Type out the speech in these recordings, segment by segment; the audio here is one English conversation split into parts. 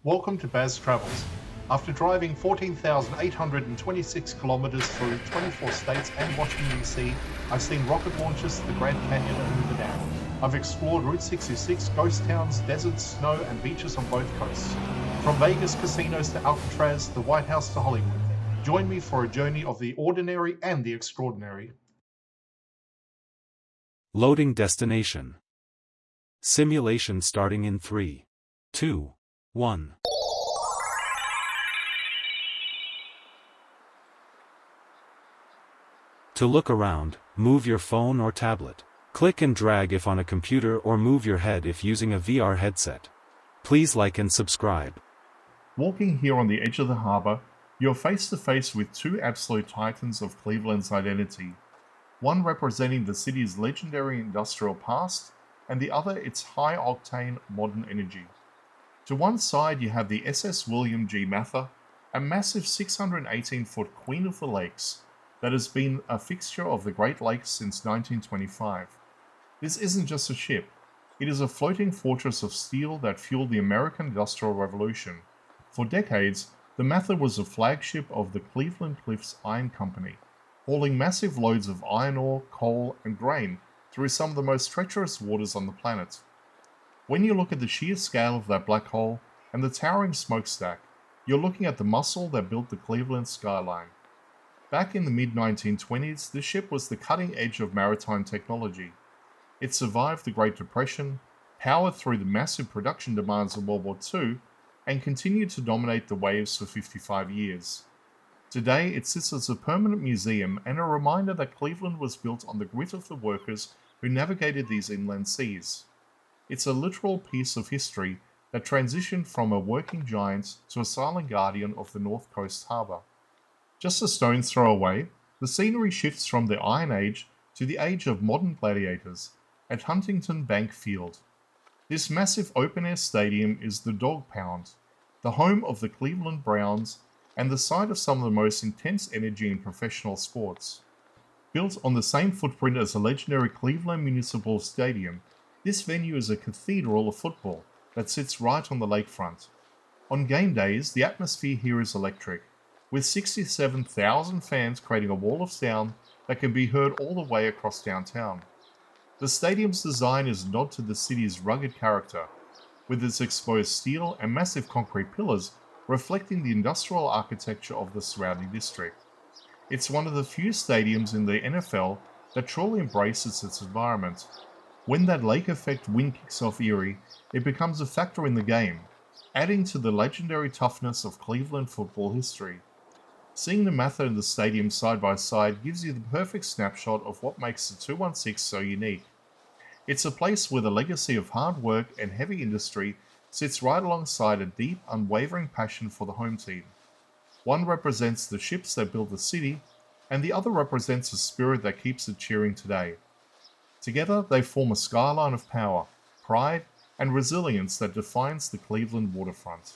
Welcome to Baz Travels. After driving 14,826 kilometers through 24 states and Washington DC, I've seen rocket launches to the Grand Canyon and Hoover Dam. I've explored Route 66, ghost towns, deserts, snow, and beaches on both coasts. From Vegas casinos to Alcatraz, the White House to Hollywood. Join me for a journey of the ordinary and the extraordinary. Loading destination. Simulation starting in 3, 2, 1. To look around, move your phone or tablet. Click and drag if on a computer or move your head if using a VR headset. Please like and subscribe. Walking here on the edge of the harbour, you're face to face with two absolute titans of Cleveland's identity. One representing the city's legendary industrial past, and the other its high-octane modern energy. To one side you have the SS William G. Mather, a massive 618-foot Queen of the Lakes that has been a fixture of the Great Lakes since 1925. This isn't just a ship, it is a floating fortress of steel that fueled the American Industrial Revolution. For decades, the Mather was a flagship of the Cleveland Cliffs Iron Company, hauling massive loads of iron ore, coal, and grain through some of the most treacherous waters on the planet. When you look at the sheer scale of that black hole and the towering smokestack, you're looking at the muscle that built the Cleveland skyline. Back in the mid-1920s, this ship was the cutting edge of maritime technology. It survived the Great Depression, powered through the massive production demands of World War II, and continued to dominate the waves for 55 years. Today, it sits as a permanent museum and a reminder that Cleveland was built on the grit of the workers who navigated these inland seas. It's a literal piece of history that transitioned from a working giant to a silent guardian of the North Coast harbour. Just a stone's throw away, the scenery shifts from the Iron Age to the age of modern gladiators at Huntington Bank Field. This massive open-air stadium is the Dog Pound, the home of the Cleveland Browns and the site of some of the most intense energy in professional sports. Built on the same footprint as the legendary Cleveland Municipal Stadium, this venue is a cathedral of football that sits right on the lakefront. On game days, the atmosphere here is electric, with 67,000 fans creating a wall of sound that can be heard all the way across downtown. The stadium's design is a nod to the city's rugged character, with its exposed steel and massive concrete pillars reflecting the industrial architecture of the surrounding district. It's one of the few stadiums in the NFL that truly embraces its environment. When that lake effect wind kicks off Erie, it becomes a factor in the game, adding to the legendary toughness of Cleveland football history. Seeing the Mather and the stadium side by side gives you the perfect snapshot of what makes the 216 so unique. It's a place where the legacy of hard work and heavy industry sits right alongside a deep, unwavering passion for the home team. One represents the ships that built the city, and the other represents the spirit that keeps it cheering today. Together, they form a skyline of power, pride, and resilience that defines the Cleveland waterfront.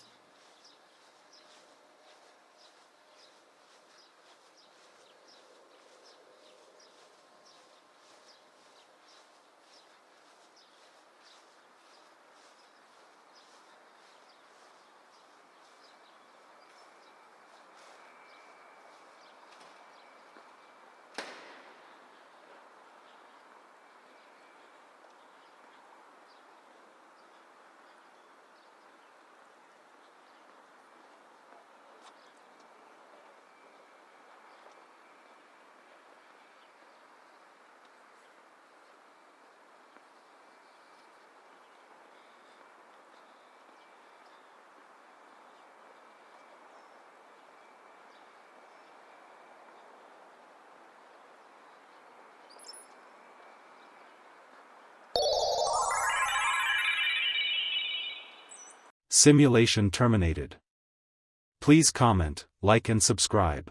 Simulation terminated. Please comment, like and subscribe.